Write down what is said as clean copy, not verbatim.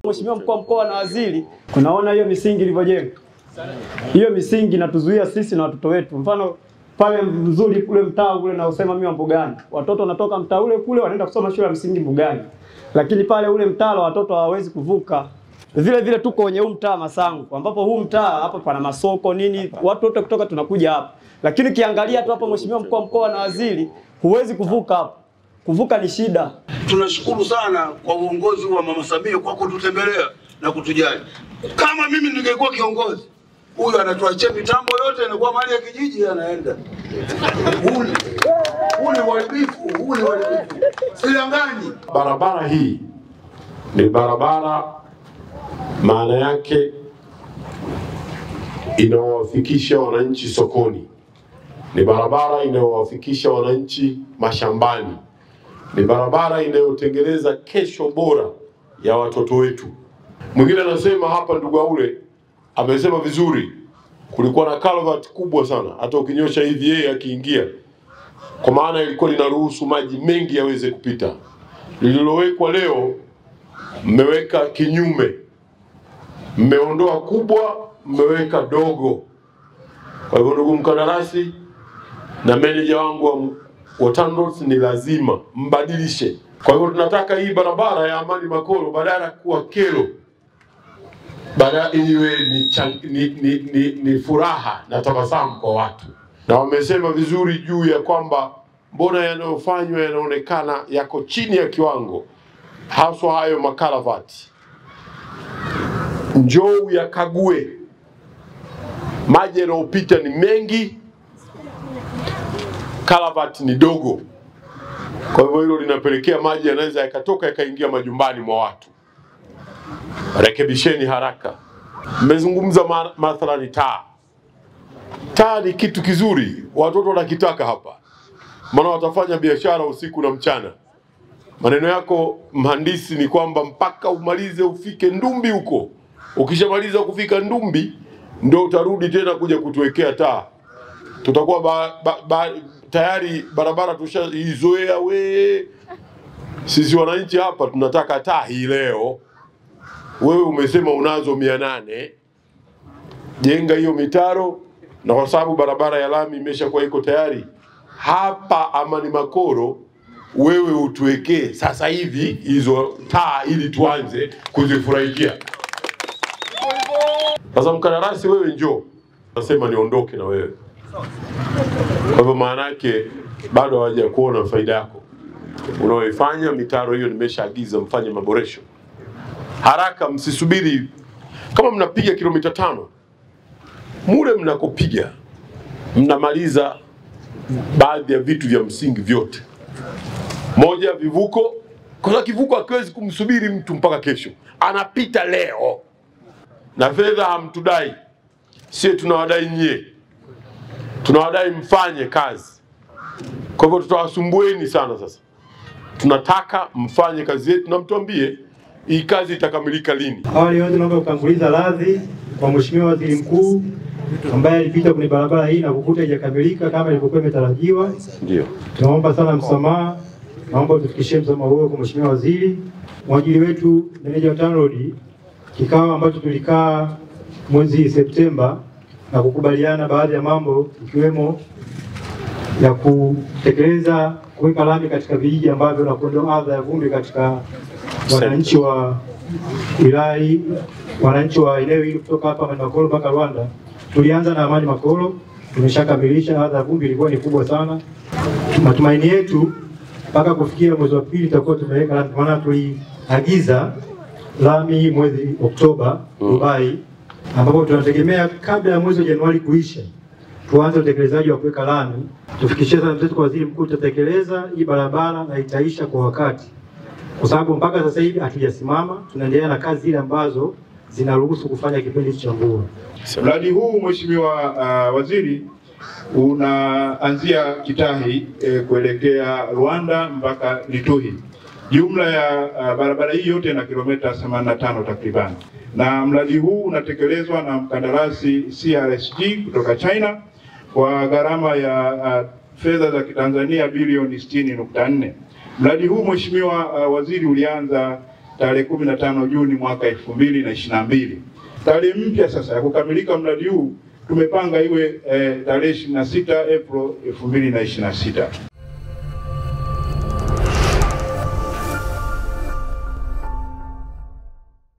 Mheshimiwa mkuu wa mkoa na waziri, tunaona hiyo misingi ilivyojenga. Hiyo misingi inatuzuia sisi na watoto wetu. Mfano pale mzuri kule mtaa ule na usema mimi Mbugani. Watoto wanatoka mtaa ule kule wanaenda kusoma shule ya msingi Mbugani. Lakini pale ule mtaa watoto hawawezi kuvuka. Vile vile tuko kwenye huu mtaa Masangu, ambapo huu mtaa hapa pana masoko nini, watu wote kutoka tunakuja hapa. Lakini kiangalia tu hapa Mheshimiwa mkuu wa mkoa na waziri, huwezi kuvuka hapa. Kuvuka ni shida. Tunashukuru sana kwa uongozi wa Mama Samia kwa kututembelea na kutujali. Kama mimi ningekuwa kiongozi, huyu anatuachia mitambo yote inakuwa mali ya kijiji anaenda. Huu ni uharibifu. Sidanganyi. Barabara hii ni barabara, maana yake inawafikisha wananchi sokoni. Ni barabara inayowafikisha wananchi mashambani. Ni barabara inayotengeneza kesho bora ya watoto wetu. Mwingine anasema hapa, ndugu Aule amesema vizuri, kulikuwa na culvert kubwa sana, hata ukinyosha hivi yeye akiingia, kwa maana ilikuwa linaruhusu maji mengi yaweze kupita. Lililowekwa leo mmeweka kinyume, mmeondoa kubwa, mmeweka dogo. Kwa hivyo ndugu mkandarasi na meneja wangu wa TANROADS, ni lazima mbadilishe. Kwa hivyo tunataka hii barabara ya Amani Makolo badala ya kuwa kero, badala iwe ni furaha na tabasamu kwa watu. Na wamesema vizuri juu ya kwamba mbona yanayofanywa yanaonekana yako chini ya kiwango, haswa hayo makaravati. Njoo yakague, maji yanayopita ni mengi, karavati ni dogo. Kwa hivyo hilo linapelekea maji yanaweza yakatoka yakaingia majumbani mwa watu. Rekebisheni haraka. Mmezungumza mathalani taa. Taa ni kitu kizuri, watoto wanakitaka hapa, maana watafanya biashara usiku na mchana. Maneno yako mhandisi ni kwamba mpaka umalize ufike Ndumbi huko. Ukishamaliza kufika Ndumbi ndio utarudi tena kuja kutuwekea taa. Tutakuwa tayari barabara tushaizoea we. Sisi wananchi hapa tunataka taa hii leo. Wewe umesema unazo 800. Jenga hiyo mitaro, na kwa sababu barabara ya lami imeshakuwa iko tayari hapa Amani Makolo, wewe utuwekee sasa hivi hizo taa ili tuanze kuzifurahikia. Sasa mkandarasi wewe njoo, nasema niondoke na wewe. Kwa hivyo maana yake bado hawaja kuona faida yako unaoifanya. Mitaro hiyo nimeshaagiza mfanye maboresho haraka, msisubiri. Kama mnapiga kilomita 5, mule mnakopiga mnamaliza baadhi ya vitu vya msingi vyote. Moja, vivuko. Kwa kivuko hakiwezi kumsubiri mtu mpaka kesho, anapita leo. Na fedha hamtudai, sisi tunawadai nyie, tunawadai mfanye kazi. Kwa hivyo tutawasumbueni sana. Sasa tunataka mfanye kazi yetu na mtuambie hii kazi itakamilika lini. Awali yote naomba kutanguliza radhi kwa Mheshimiwa Waziri Mkuu ambaye alipita kwenye barabara hii na kukuta haijakamilika kama ilivyokuwa imetarajiwa. Ndio. Tunaomba sana msamaha. Naomba tufikishie msamaha huo kwa Mheshimiwa Waziri. Mwajiri wetu meneja wa TANROADS, kikao ambacho tulikaa mwezi Septemba na kukubaliana baadhi ya mambo ikiwemo ya kutekeleza kuweka lami katika vijiji ambavyo na kuondoa adha ya vumbi katika wananchi wa wilaya, wananchi wa eneo hili kutoka hapa Amani Makolo mpaka Rwanda. Tulianza na Amani Makolo, tumeshakamilisha. Adha ya vumbi ilikuwa ni kubwa sana. Matumaini yetu mpaka kufikia mwezi wa pili tutakuwa tumeweka lami, maana tuliagiza lami mwezi Oktoba Dubai, ambapo tunategemea kabla ya mwezi wa Januari kuisha tuanze utekelezaji wa kuweka lami. Tufikishie sana mzetu kwa Waziri Mkuu, tutatekeleza hii barabara na itaisha kwa wakati, kwa sababu mpaka sasa hivi hatujasimama, tunaendelea na kazi zile ambazo zinaruhusu kufanya kipindi cha mvua. Mradi huu Mheshimiwa Waziri unaanzia Kitahi kuelekea Rwanda mpaka Lituhi. Jumla ya barabara hii yote ina kilomita 85 takriban. Na mradi huu unatekelezwa na mkandarasi CRSG kutoka China kwa gharama ya fedha za Kitanzania bilioni 60.4. Mradi huu Mheshimiwa Waziri ulianza tarehe 15 Juni mwaka 2022. Tarehe mpya sasa ya kukamilika mradi huu tumepanga iwe tarehe 26 Aprili 2026.